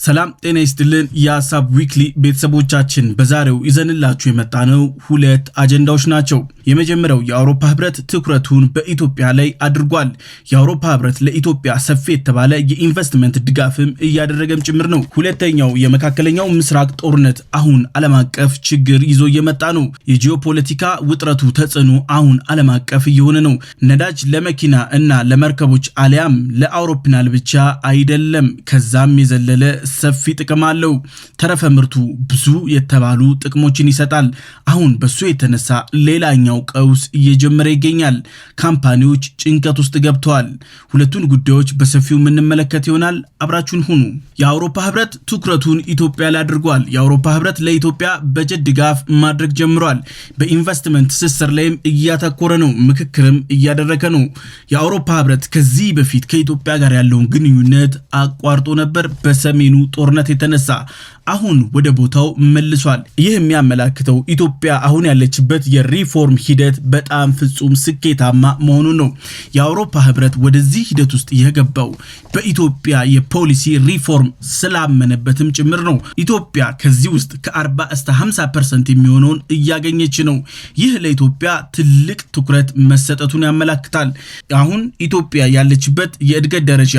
ሰላም ጤና ይስጥልን የሐሳብ ዊክሊ ቤተሰቦቻችን በዛሬው ይዘንላችሁ የመጣነው ሁለት አጀንዳዎች ናቸው። የመጀመሪያው የአውሮፓ ህብረት ትኩረቱን በኢትዮጵያ ላይ አድርጓል። የአውሮፓ ህብረት ለኢትዮጵያ ሰፊ የተባለ የኢንቨስትመንት ድጋፍም እያደረገም ጭምር ነው። ሁለተኛው የመካከለኛው ምስራቅ ጦርነት አሁን ዓለም አቀፍ ችግር ይዞ እየመጣ ነው። የጂኦፖለቲካ ውጥረቱ ተጽዕኖ አሁን ዓለም አቀፍ እየሆነ ነው። ነዳጅ ለመኪና እና ለመርከቦች አሊያም ለአውሮፕላን ብቻ አይደለም፣ ከዛም የዘለለ ሰፊ ጥቅም አለው። ተረፈ ምርቱ ብዙ የተባሉ ጥቅሞችን ይሰጣል። አሁን በሱ የተነሳ ሌላኛው ቀውስ እየጀመረ ይገኛል። ካምፓኒዎች ጭንቀት ውስጥ ገብተዋል። ሁለቱን ጉዳዮች በሰፊው የምንመለከት ይሆናል። አብራችሁን ሁኑ። የአውሮፓ ህብረት ትኩረቱን ኢትዮጵያ ላይ አድርጓል። የአውሮፓ ህብረት ለኢትዮጵያ በጀት ድጋፍ ማድረግ ጀምሯል። በኢንቨስትመንት ትስስር ላይም እያተኮረ ነው። ምክክርም እያደረገ ነው። የአውሮፓ ህብረት ከዚህ በፊት ከኢትዮጵያ ጋር ያለውን ግንኙነት አቋርጦ ነበር በሰሜኑ ጦርነት የተነሳ። አሁን ወደ ቦታው መልሷል። ይህ የሚያመላክተው ኢትዮጵያ አሁን ያለችበት የሪፎርም ሂደት በጣም ፍጹም ስኬታማ መሆኑን ነው። የአውሮፓ ህብረት ወደዚህ ሂደት ውስጥ የገባው በኢትዮጵያ የፖሊሲ ሪፎርም ስላመነበትም ጭምር ነው። ኢትዮጵያ ከዚህ ውስጥ ከ40 እስከ 50% የሚሆነውን እያገኘች ነው። ይህ ለኢትዮጵያ ትልቅ ትኩረት መሰጠቱን ያመላክታል። አሁን ኢትዮጵያ ያለችበት የእድገት ደረጃ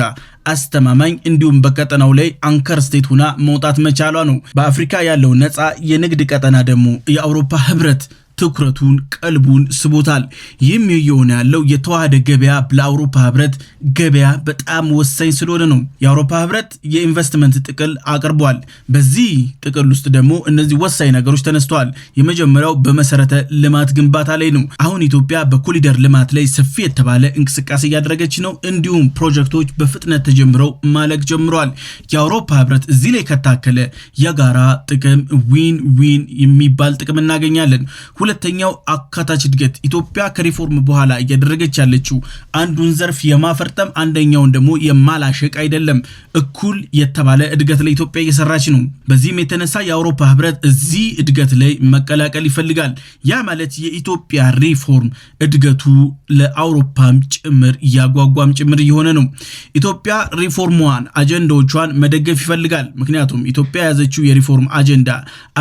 አስተማማኝ እንዲሁም በቀጠናው ላይ አንከር ስቴት ሆና መውጣት መቻሏ ነው። በአፍሪካ ያለው ነፃ የንግድ ቀጠና ደግሞ የአውሮፓ ህብረት ትኩረቱን ቀልቡን ስቦታል። ይህም የሆነ ያለው የተዋሃደ ገበያ ለአውሮፓ ህብረት ገበያ በጣም ወሳኝ ስለሆነ ነው። የአውሮፓ ህብረት የኢንቨስትመንት ጥቅል አቅርቧል። በዚህ ጥቅል ውስጥ ደግሞ እነዚህ ወሳኝ ነገሮች ተነስተዋል። የመጀመሪያው በመሰረተ ልማት ግንባታ ላይ ነው። አሁን ኢትዮጵያ በኮሪደር ልማት ላይ ሰፊ የተባለ እንቅስቃሴ እያደረገች ነው። እንዲሁም ፕሮጀክቶች በፍጥነት ተጀምረው ማለቅ ጀምረዋል። የአውሮፓ ህብረት እዚህ ላይ ከታከለ የጋራ ጥቅም ዊን ዊን የሚባል ጥቅም እናገኛለን። ሁለተኛው አካታች እድገት። ኢትዮጵያ ከሪፎርም በኋላ እያደረገች ያለችው አንዱን ዘርፍ የማፈርጠም አንደኛውን ደግሞ የማላሸቅ አይደለም። እኩል የተባለ እድገት ላይ ኢትዮጵያ እየሰራች ነው። በዚህም የተነሳ የአውሮፓ ህብረት እዚህ እድገት ላይ መቀላቀል ይፈልጋል። ያ ማለት የኢትዮጵያ ሪፎርም እድገቱ ለአውሮፓም ጭምር ያጓጓም ጭምር እየሆነ ነው። ኢትዮጵያ ሪፎርሟን አጀንዳዎቿን መደገፍ ይፈልጋል። ምክንያቱም ኢትዮጵያ የያዘችው የሪፎርም አጀንዳ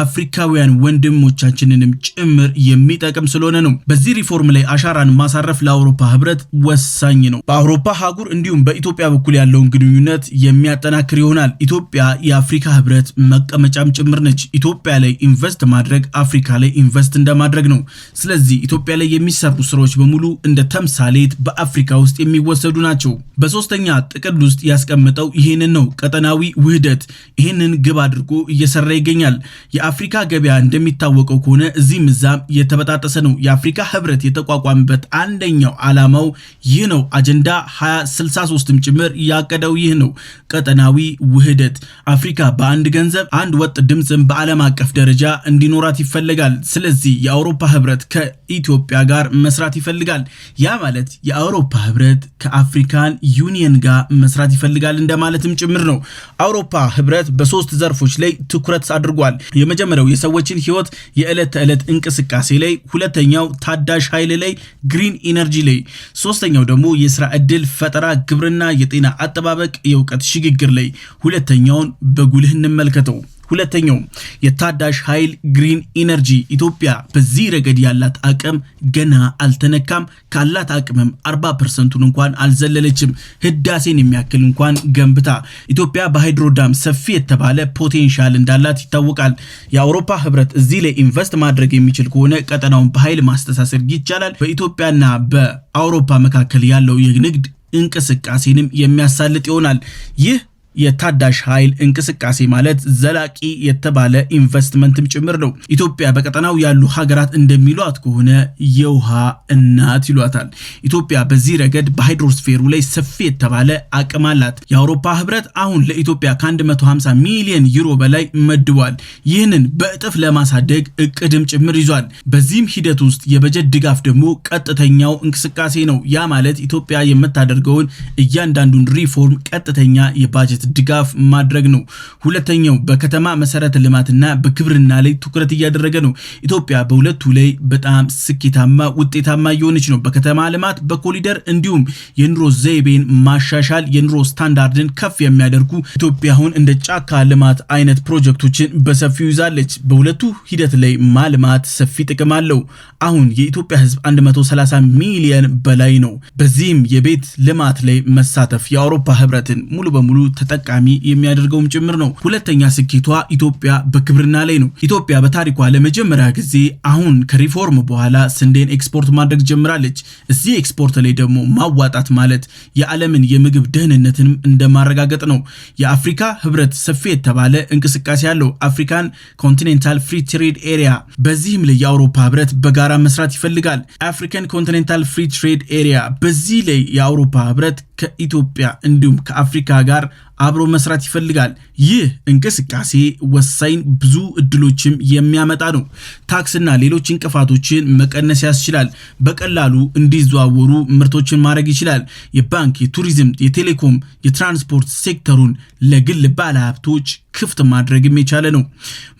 አፍሪካውያን ወንድሞቻችንንም ጭምር የሚጠቅም ስለሆነ ነው። በዚህ ሪፎርም ላይ አሻራን ማሳረፍ ለአውሮፓ ህብረት ወሳኝ ነው። በአውሮፓ ሀጉር እንዲሁም በኢትዮጵያ በኩል ያለውን ግንኙነት የሚያጠናክር ይሆናል። ኢትዮጵያ የአፍሪካ ህብረት መቀመጫም ጭምር ነች። ኢትዮጵያ ላይ ኢንቨስት ማድረግ አፍሪካ ላይ ኢንቨስት እንደማድረግ ነው። ስለዚህ ኢትዮጵያ ላይ የሚሰሩ ስራዎች በሙሉ እንደ ተምሳሌት በአፍሪካ ውስጥ የሚወሰዱ ናቸው። በሶስተኛ ጥቅል ውስጥ ያስቀምጠው ይሄንን ነው። ቀጠናዊ ውህደት ይሄንን ግብ አድርጎ እየሰራ ይገኛል። የአፍሪካ ገበያ እንደሚታወቀው ከሆነ እዚህ ምዛም የተበጣጠሰ ነው። የአፍሪካ ህብረት የተቋቋመበት አንደኛው ዓላማው ይህ ነው። አጀንዳ 2063ም ጭምር ያቀደው ይህ ነው። ቀጠናዊ ውህደት አፍሪካ በአንድ ገንዘብ አንድ ወጥ ድምጽን በዓለም አቀፍ ደረጃ እንዲኖራት ይፈልጋል። ስለዚህ የአውሮፓ ህብረት ከኢትዮጵያ ጋር መስራት ይፈልጋል። ያ ማለት የአውሮፓ ህብረት ከአፍሪካን ዩኒየን ጋር መስራት ይፈልጋል እንደማለትም ጭምር ነው። አውሮፓ ህብረት በሶስት ዘርፎች ላይ ትኩረት አድርጓል። የመጀመሪያው የሰዎችን ህይወት የዕለት ተዕለት እንቅስቃሴ ላይ፣ ሁለተኛው ታዳሽ ኃይል ላይ ግሪን ኢነርጂ ላይ፣ ሶስተኛው ደግሞ የሥራ ዕድል ፈጠራ፣ ግብርና፣ የጤና አጠባበቅ፣ የእውቀት ሽግግር ላይ። ሁለተኛውን በጉልህ እንመልከተው። ሁለተኛው የታዳሽ ኃይል ግሪን ኢነርጂ። ኢትዮጵያ በዚህ ረገድ ያላት አቅም ገና አልተነካም። ካላት አቅምም 40%ን እንኳን አልዘለለችም። ህዳሴን የሚያክል እንኳን ገንብታ ኢትዮጵያ በሃይድሮ ዳም ሰፊ የተባለ ፖቴንሻል እንዳላት ይታወቃል። የአውሮፓ ህብረት እዚህ ላይ ኢንቨስት ማድረግ የሚችል ከሆነ ቀጠናውን በኃይል ማስተሳሰር ይቻላል። በኢትዮጵያና በአውሮፓ መካከል ያለው የንግድ እንቅስቃሴንም የሚያሳልጥ ይሆናል። ይህ የታዳሽ ኃይል እንቅስቃሴ ማለት ዘላቂ የተባለ ኢንቨስትመንትም ጭምር ነው። ኢትዮጵያ በቀጠናው ያሉ ሀገራት እንደሚሏት ከሆነ የውሃ እናት ይሏታል። ኢትዮጵያ በዚህ ረገድ በሃይድሮስፌሩ ላይ ሰፊ የተባለ አቅም አላት። የአውሮፓ ህብረት አሁን ለኢትዮጵያ ከ150 ሚሊዮን ዩሮ በላይ መድቧል። ይህንን በእጥፍ ለማሳደግ እቅድም ጭምር ይዟል። በዚህም ሂደት ውስጥ የበጀት ድጋፍ ደግሞ ቀጥተኛው እንቅስቃሴ ነው። ያ ማለት ኢትዮጵያ የምታደርገውን እያንዳንዱን ሪፎርም ቀጥተኛ የባጀት ድጋፍ ማድረግ ነው። ሁለተኛው በከተማ መሰረተ ልማትና በግብርና ላይ ትኩረት እያደረገ ነው። ኢትዮጵያ በሁለቱ ላይ በጣም ስኬታማ ውጤታማ እየሆነች ነው። በከተማ ልማት በኮሪደር እንዲሁም የኑሮ ዘይቤን ማሻሻል የኑሮ ስታንዳርድን ከፍ የሚያደርጉ ኢትዮጵያ አሁን እንደ ጫካ ልማት አይነት ፕሮጀክቶችን በሰፊው ይዛለች። በሁለቱ ሂደት ላይ ማልማት ሰፊ ጥቅም አለው። አሁን የኢትዮጵያ ሕዝብ 130 ሚሊዮን በላይ ነው። በዚህም የቤት ልማት ላይ መሳተፍ የአውሮፓ ህብረትን ሙሉ በሙሉ ተጠቃሚ የሚያደርገውም ጭምር ነው። ሁለተኛ ስኬቷ ኢትዮጵያ በግብርና ላይ ነው። ኢትዮጵያ በታሪኳ ለመጀመሪያ ጊዜ አሁን ከሪፎርም በኋላ ስንዴን ኤክስፖርት ማድረግ ጀምራለች። እዚህ ኤክስፖርት ላይ ደግሞ ማዋጣት ማለት የዓለምን የምግብ ደህንነትን እንደማረጋገጥ ነው። የአፍሪካ ህብረት ሰፊ የተባለ እንቅስቃሴ ያለው አፍሪካን ኮንቲኔንታል ፍሪ ትሬድ ኤሪያ፣ በዚህም ላይ የአውሮፓ ህብረት በጋራ መስራት ይፈልጋል። አፍሪካን ኮንቲኔንታል ፍሪ ትሬድ ኤሪያ፣ በዚህ ላይ የአውሮፓ ህብረት ከኢትዮጵያ እንዲሁም ከአፍሪካ ጋር አብሮ መስራት ይፈልጋል። ይህ እንቅስቃሴ ወሳኝ ብዙ እድሎችም የሚያመጣ ነው። ታክስና ሌሎች እንቅፋቶችን መቀነስ ያስችላል። በቀላሉ እንዲዘዋወሩ ምርቶችን ማድረግ ይችላል። የባንክ፣ የቱሪዝም፣ የቴሌኮም፣ የትራንስፖርት ሴክተሩን ለግል ባለሀብቶች ክፍት ማድረግም የቻለ ነው።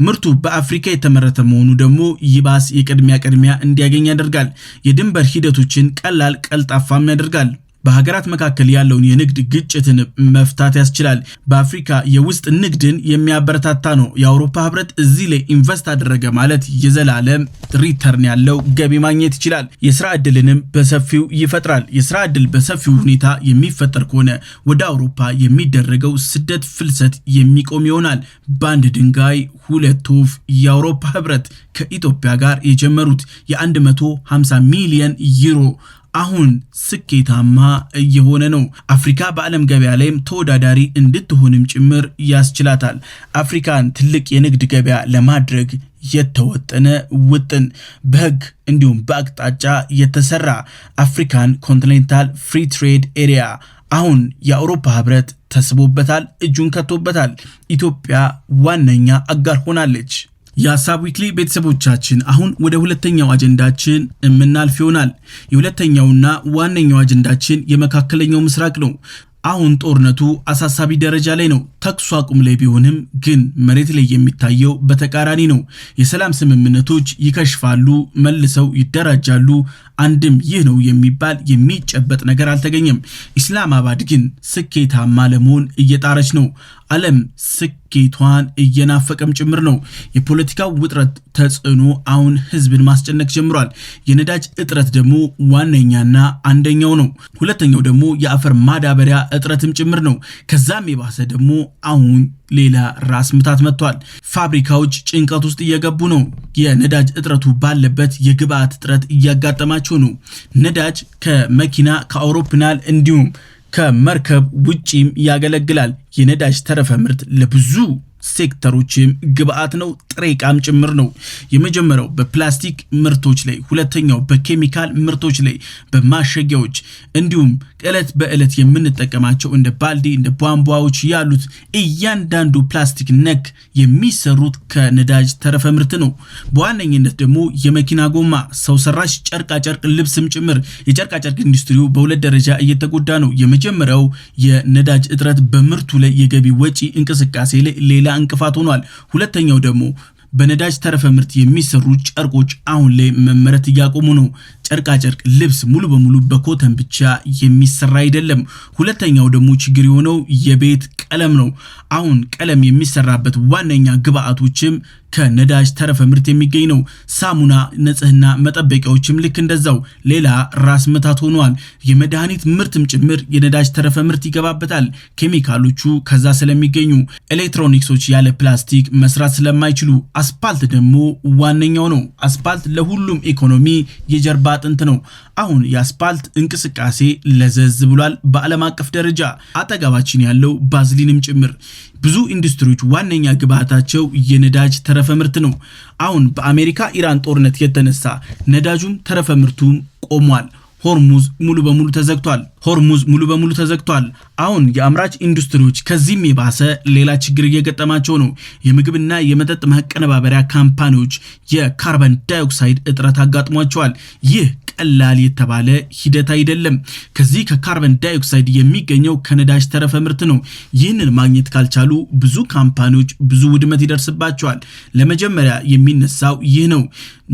ምርቱ በአፍሪካ የተመረተ መሆኑ ደግሞ ይባስ የቅድሚያ እንዲያገኝ ያደርጋል። የድንበር ሂደቶችን ቀላል ቀልጣፋም ያደርጋል። በሀገራት መካከል ያለውን የንግድ ግጭትን መፍታት ያስችላል። በአፍሪካ የውስጥ ንግድን የሚያበረታታ ነው። የአውሮፓ ህብረት እዚህ ላይ ኢንቨስት አደረገ ማለት የዘላለም ሪተርን ያለው ገቢ ማግኘት ይችላል። የስራ ዕድልንም በሰፊው ይፈጥራል። የስራ ዕድል በሰፊው ሁኔታ የሚፈጠር ከሆነ ወደ አውሮፓ የሚደረገው ስደት፣ ፍልሰት የሚቆም ይሆናል። በአንድ ድንጋይ ሁለት ወፍ የአውሮፓ ህብረት ከኢትዮጵያ ጋር የጀመሩት የ150 ሚሊዮን ዩሮ አሁን ስኬታማ እየሆነ ነው። አፍሪካ በዓለም ገበያ ላይም ተወዳዳሪ እንድትሆንም ጭምር ያስችላታል። አፍሪካን ትልቅ የንግድ ገበያ ለማድረግ የተወጠነ ውጥን በህግ እንዲሁም በአቅጣጫ የተሰራ አፍሪካን ኮንቲኔንታል ፍሪ ትሬድ ኤሪያ አሁን የአውሮፓ ህብረት ተስቦበታል፣ እጁን ከቶበታል። ኢትዮጵያ ዋነኛ አጋር ሆናለች። የሀሳብ ዊክሊ ቤተሰቦቻችን አሁን ወደ ሁለተኛው አጀንዳችን የምናልፍ ይሆናል። የሁለተኛውና ዋነኛው አጀንዳችን የመካከለኛው ምስራቅ ነው። አሁን ጦርነቱ አሳሳቢ ደረጃ ላይ ነው። ተኩስ አቁም ላይ ቢሆንም ግን መሬት ላይ የሚታየው በተቃራኒ ነው። የሰላም ስምምነቶች ይከሽፋሉ፣ መልሰው ይደራጃሉ። አንድም ይህ ነው የሚባል የሚጨበጥ ነገር አልተገኘም። ኢስላማባድ ግን ስኬታማ ለመሆን እየጣረች ነው። ዓለም ስኬቷን እየናፈቀም ጭምር ነው። የፖለቲካው ውጥረት ተጽዕኖ አሁን ህዝብን ማስጨነቅ ጀምሯል። የነዳጅ እጥረት ደግሞ ዋነኛና አንደኛው ነው። ሁለተኛው ደግሞ የአፈር ማዳበሪያ እጥረትም ጭምር ነው። ከዛም የባሰ ደግሞ አሁን ሌላ ራስ ምታት መጥቷል። ፋብሪካዎች ጭንቀት ውስጥ እየገቡ ነው። የነዳጅ እጥረቱ ባለበት የግብአት እጥረት እያጋጠማቸው ነው። ነዳጅ ከመኪና ከአውሮፕላን እንዲሁም ከመርከብ ውጪም ያገለግላል። የነዳጅ ተረፈ ምርት ለብዙ ሴክተሮችም ግብአት ነው፣ ጥሬ ዕቃም ጭምር ነው። የመጀመሪያው በፕላስቲክ ምርቶች ላይ፣ ሁለተኛው በኬሚካል ምርቶች ላይ፣ በማሸጊያዎች እንዲሁም ዕለት በዕለት የምንጠቀማቸው እንደ ባልዲ እንደ ቧንቧዎች ያሉት እያንዳንዱ ፕላስቲክ ነክ የሚሰሩት ከነዳጅ ተረፈ ምርት ነው። በዋነኝነት ደግሞ የመኪና ጎማ፣ ሰው ሰራሽ ጨርቃጨርቅ ልብስም ጭምር። የጨርቃጨርቅ ኢንዱስትሪው በሁለት ደረጃ እየተጎዳ ነው። የመጀመሪያው የነዳጅ እጥረት በምርቱ ላይ የገቢ ወጪ እንቅስቃሴ ላይ ሌላ እንቅፋት ሆኗል። ሁለተኛው ደግሞ በነዳጅ ተረፈ ምርት የሚሰሩ ጨርቆች አሁን ላይ መመረት እያቆሙ ነው። ጨርቃጨርቅ ልብስ ሙሉ በሙሉ በኮተን ብቻ የሚሰራ አይደለም። ሁለተኛው ደግሞ ችግር የሆነው የቤት ቀለም ነው። አሁን ቀለም የሚሰራበት ዋነኛ ግብአቶችም ከነዳጅ ተረፈ ምርት የሚገኝ ነው። ሳሙና፣ ንጽህና መጠበቂያዎችም ልክ እንደዛው ሌላ ራስ ምታት ሆኗል። የመድኃኒት ምርትም ጭምር የነዳጅ ተረፈ ምርት ይገባበታል። ኬሚካሎቹ ከዛ ስለሚገኙ፣ ኤሌክትሮኒክሶች ያለ ፕላስቲክ መስራት ስለማይችሉ፣ አስፓልት ደግሞ ዋነኛው ነው። አስፓልት ለሁሉም ኢኮኖሚ የጀርባ አጥንት ነው። አሁን የአስፓልት እንቅስቃሴ ለዘዝ ብሏል። በዓለም አቀፍ ደረጃ አጠገባችን ያለው ባዝሊንም ጭምር ብዙ ኢንዱስትሪዎች ዋነኛ ግብአታቸው የነዳጅ ተረፈ ምርት ነው። አሁን በአሜሪካ ኢራን ጦርነት የተነሳ ነዳጁም ተረፈ ምርቱም ቆሟል። ሆርሙዝ ሙሉ በሙሉ ተዘግቷል። ሆርሙዝ ሙሉ በሙሉ ተዘግቷል። አሁን የአምራች ኢንዱስትሪዎች ከዚህም የባሰ ሌላ ችግር እየገጠማቸው ነው። የምግብና የመጠጥ ማቀነባበሪያ ካምፓኒዎች የካርበን ዳይኦክሳይድ እጥረት አጋጥሟቸዋል። ይህ ቀላል የተባለ ሂደት አይደለም። ከዚህ ከካርበን ዳይኦክሳይድ የሚገኘው ከነዳጅ ተረፈ ምርት ነው። ይህንን ማግኘት ካልቻሉ ብዙ ካምፓኒዎች ብዙ ውድመት ይደርስባቸዋል። ለመጀመሪያ የሚነሳው ይህ ነው።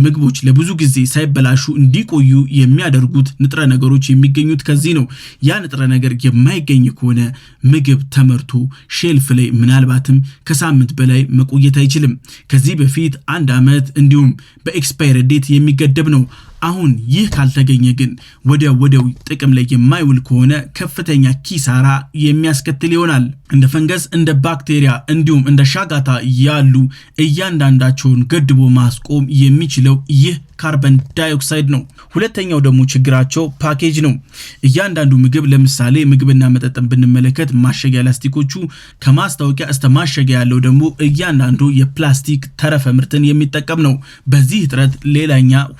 ምግቦች ለብዙ ጊዜ ሳይበላሹ እንዲቆዩ የሚያደርጉት ንጥረ ነገሮች የሚገኙት ከዚህ ነው። ያ ንጥረ ነገር የማይገኝ ከሆነ ምግብ ተመርቶ ሼልፍ ላይ ምናልባትም ከሳምንት በላይ መቆየት አይችልም። ከዚህ በፊት 1 ዓመት እንዲሁም በኤክስፓየር ዴት የሚገደብ ነው። አሁን ይህ ካልተገኘ ግን ወዲያው ጥቅም ላይ የማይውል ከሆነ ከፍተኛ ኪሳራ የሚያስከትል ይሆናል። እንደ ፈንገስ፣ እንደ ባክቴሪያ እንዲሁም እንደ ሻጋታ ያሉ እያንዳንዳቸውን ገድቦ ማስቆም የሚችለው ይህ ካርበን ዳይኦክሳይድ ነው። ሁለተኛው ደግሞ ችግራቸው ፓኬጅ ነው። እያንዳንዱ ምግብ ለምሳሌ ምግብና መጠጥን ብንመለከት ማሸጊያ ላስቲኮቹ ከማስታወቂያ እስከ ማሸጊያ ያለው ደግሞ እያንዳንዱ የፕላስቲክ ተረፈ ምርትን የሚጠቀም ነው። በዚህ እጥረት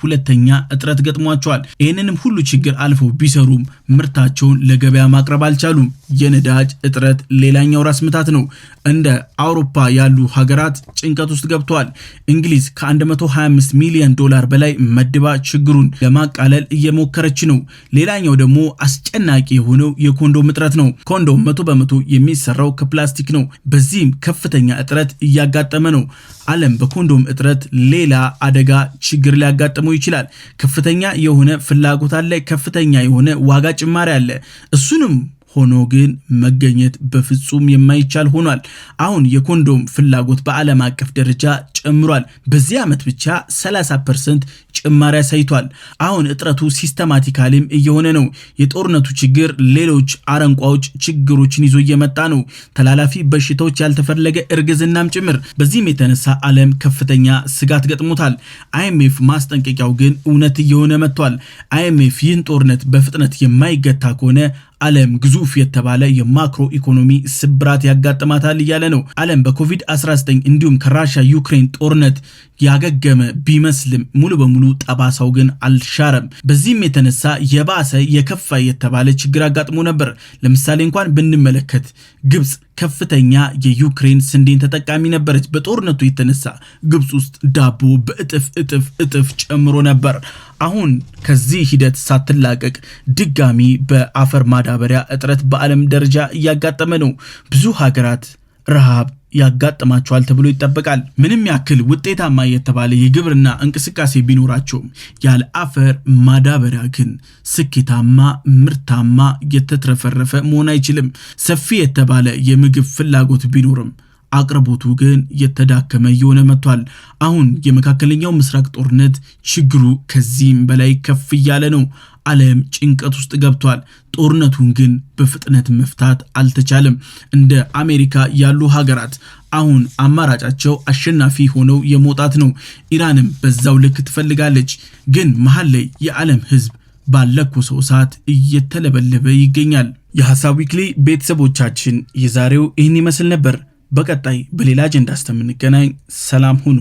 ሁለተኛ እጥረት ገጥሟቸዋል። ይህንንም ሁሉ ችግር አልፎ ቢሰሩም ምርታቸውን ለገበያ ማቅረብ አልቻሉም። የነዳጅ እጥረት ሌላኛው ራስ ምታት ነው። እንደ አውሮፓ ያሉ ሀገራት ጭንቀት ውስጥ ገብተዋል። እንግሊዝ ከ125 ሚሊዮን ዶላር በላይ መድባ ችግሩን ለማቃለል እየሞከረች ነው። ሌላኛው ደግሞ አስጨናቂ የሆነው የኮንዶም እጥረት ነው። ኮንዶም 100% የሚሰራው ከፕላስቲክ ነው። በዚህም ከፍተኛ እጥረት እያጋጠመ ነው። ዓለም በኮንዶም እጥረት ሌላ አደጋ ችግር ሊያጋጥመው ይችላል። ከፍተኛ የሆነ ፍላጎት አለ፣ ከፍተኛ የሆነ ዋጋ ጭማሪ አለ። እሱንም ሆኖ ግን መገኘት በፍጹም የማይቻል ሆኗል። አሁን የኮንዶም ፍላጎት በዓለም አቀፍ ደረጃ ጨምሯል። በዚህ ዓመት ብቻ 30% ጭማሪ አሳይቷል። አሁን እጥረቱ ሲስተማቲካሊም እየሆነ ነው። የጦርነቱ ችግር ሌሎች አረንቋዎች ችግሮችን ይዞ እየመጣ ነው። ተላላፊ በሽታዎች፣ ያልተፈለገ እርግዝናም ጭምር። በዚህም የተነሳ ዓለም ከፍተኛ ስጋት ገጥሞታል። IMF ማስጠንቀቂያው ግን እውነት እየሆነ መጥቷል። IMF ይህን ጦርነት በፍጥነት የማይገታ ከሆነ ዓለም ግዙፍ የተባለ የማክሮ ኢኮኖሚ ስብራት ያጋጥማታል እያለ ነው። ዓለም በኮቪድ-19 እንዲሁም ከራሻ ዩክሬን ጦርነት ያገገመ ቢመስልም ሙሉ በሙሉ ጠባሳው ግን አልሻረም። በዚህም የተነሳ የባሰ የከፋ የተባለ ችግር አጋጥሞ ነበር። ለምሳሌ እንኳን ብንመለከት ግብጽ ከፍተኛ የዩክሬን ስንዴን ተጠቃሚ ነበረች። በጦርነቱ የተነሳ ግብጽ ውስጥ ዳቦ በእጥፍ ጨምሮ ነበር። አሁን ከዚህ ሂደት ሳትላቀቅ ድጋሚ በአፈር ማዳበሪያ እጥረት በዓለም ደረጃ እያጋጠመ ነው። ብዙ ሀገራት ረሃብ ያጋጥማቸዋል ተብሎ ይጠበቃል። ምንም ያክል ውጤታማ የተባለ የግብርና እንቅስቃሴ ቢኖራቸውም ያለ አፈር ማዳበሪያ ግን ስኬታማ፣ ምርታማ፣ የተትረፈረፈ መሆን አይችልም። ሰፊ የተባለ የምግብ ፍላጎት ቢኖርም አቅርቦቱ ግን የተዳከመ እየሆነ መጥቷል። አሁን የመካከለኛው ምስራቅ ጦርነት ችግሩ ከዚህም በላይ ከፍ እያለ ነው። ዓለም ጭንቀት ውስጥ ገብቷል። ጦርነቱን ግን በፍጥነት መፍታት አልተቻለም። እንደ አሜሪካ ያሉ ሀገራት አሁን አማራጫቸው አሸናፊ ሆነው የመውጣት ነው። ኢራንም በዛው ልክ ትፈልጋለች። ግን መሃል ላይ የዓለም ሕዝብ ባለኮሰው እሳት እየተለበለበ ይገኛል። የሐሳብ ዊክሊ ቤተሰቦቻችን የዛሬው ይህን ይመስል ነበር። በቀጣይ በሌላ አጀንዳ እስከምንገናኝ ሰላም ሁኑ።